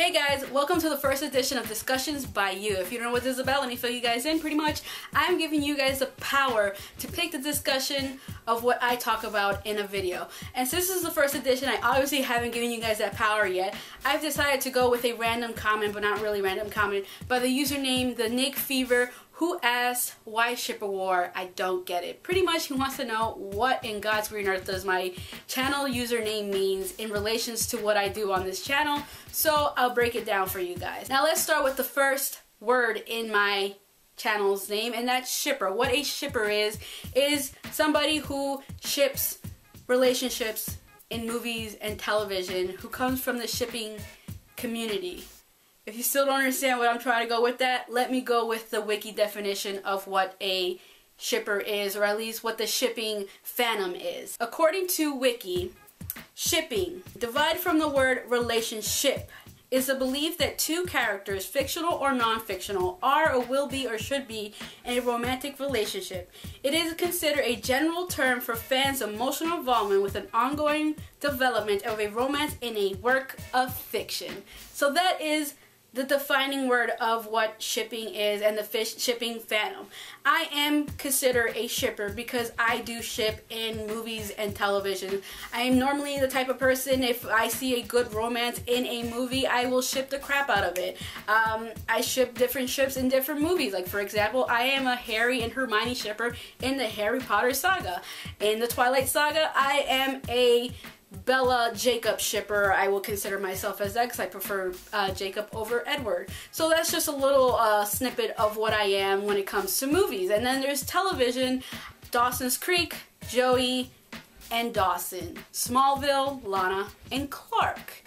Hey guys, welcome to the first edition of Discussions by You. If you don't know what this is about, let me fill you guys in. Pretty much, I'm giving you guys the power to pick the discussion of what I talk about in a video. And since this is the first edition, I obviously haven't given you guys that power yet. I've decided to go with a random comment, but not really random comment, by the username The Nick Fever, who asked, why ShipperWar? I don't get it. Pretty much he wants to know what in God's green earth does my channel username means in relations to what I do on this channel. So I'll break it down for you guys. Now let's start with the first word in my channel's name, and that's shipper. What a shipper is somebody who ships relationships in movies and television, who comes from the shipping community. If you still don't understand what I'm trying to go with that, let me go with the wiki definition of what a shipper is, or at least what the shipping fandom is. According to wiki, shipping, derived from the word relationship, is the belief that two characters, fictional or non-fictional, are or will be or should be in a romantic relationship. It is considered a general term for fans' emotional involvement with an ongoing development of a romance in a work of fiction. So that is the defining word of what shipping is and the shipping fandom. I am considered a shipper because I do ship in movies and television. I am normally the type of person, if I see a good romance in a movie, I will ship the crap out of it. I ship different ships in different movies. Like, for example, I am a Harry and Hermione shipper in the Harry Potter saga. In the Twilight saga, I am a Bella Jacob shipper. I will consider myself as that because I prefer Jacob over Edward. So that's just a little snippet of what I am when it comes to movies. And then there's television, Dawson's Creek, Joey and Dawson, Smallville, Lana and Clark,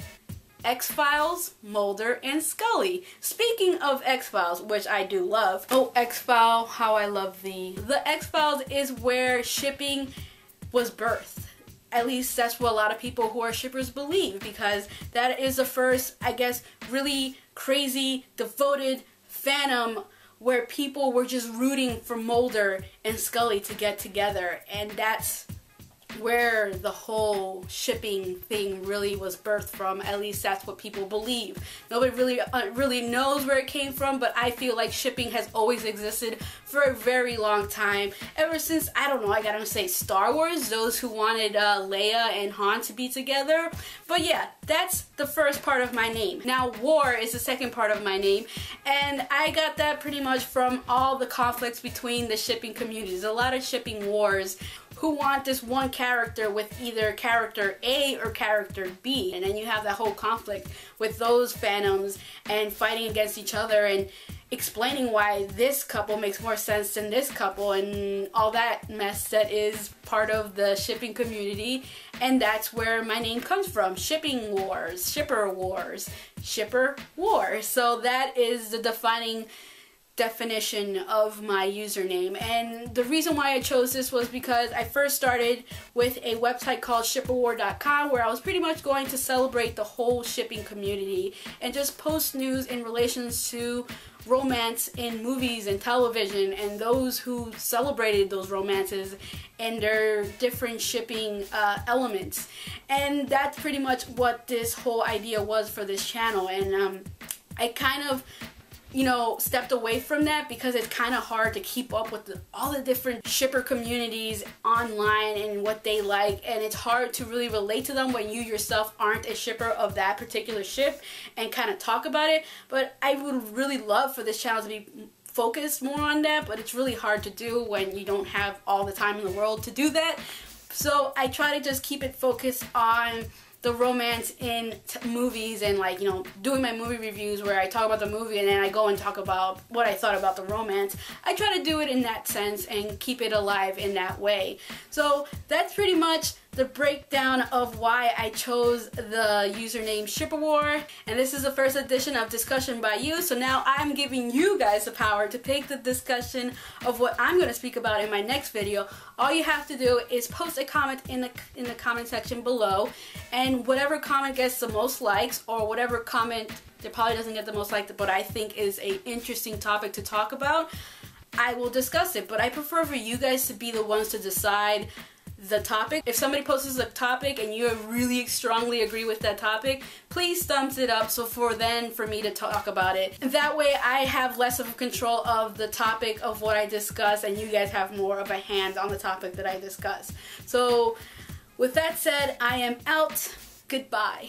X-Files, Mulder and Scully. Speaking of X-Files, which I do love, oh X-File, how I love thee. The X-Files is where shipping was birthed. At least that's what a lot of people who are shippers believe, because that is the first, I guess, really crazy, devoted fandom where people were just rooting for Mulder and Scully to get together, and that's where the whole shipping thing really was birthed from. At least that's what people believe. Nobody really knows where it came from, but I feel like shipping has always existed for a very long time. Ever since, I don't know, I gotta say Star Wars, those who wanted Leia and Han to be together. But yeah, that's the first part of my name. Now, war is the second part of my name, and I got that pretty much from all the conflicts between the shipping communities. A lot of shipping wars who want this one character with either character A or character B, and then you have that whole conflict with those fandoms and fighting against each other and explaining why this couple makes more sense than this couple and all that mess that is part of the shipping community. And that's where my name comes from. Shipping wars, shipper wars, shipper war. So that is the defining definition of my username. And the reason why I chose this was because I first started with a website called ShipperWar.com, where I was pretty much going to celebrate the whole shipping community and just post news in relations to romance in movies and television and those who celebrated those romances and their different shipping elements. And that's pretty much what this whole idea was for this channel. And I kind of stepped away from that because it's kind of hard to keep up with all the different shipper communities online and what they like, and it's hard to really relate to them when you yourself aren't a shipper of that particular ship and kind of talk about it. But I would really love for this channel to be focused more on that, but it's really hard to do when you don't have all the time in the world to do that. So I try to just keep it focused on the romance in movies and, like, doing my movie reviews where I talk about the movie and then I go and talk about what I thought about the romance. I try to do it in that sense and keep it alive in that way. So that's pretty much the breakdown of why I chose the username ShipperWar, and this is the first edition of Discussion by You. So now I'm giving you guys the power to pick the discussion of what I'm going to speak about in my next video. All you have to do is post a comment in the comment section below, and whatever comment gets the most likes, or whatever comment that probably doesn't get the most likes but I think is an interesting topic to talk about, I will discuss it. But I prefer for you guys to be the ones to decide the topic. If somebody posts a topic and you really strongly agree with that topic, please thumbs it up so for me to talk about it. That way I have less of control of the topic of what I discuss, and you guys have more of a hand on the topic that I discuss. So with that said, I am out. Goodbye.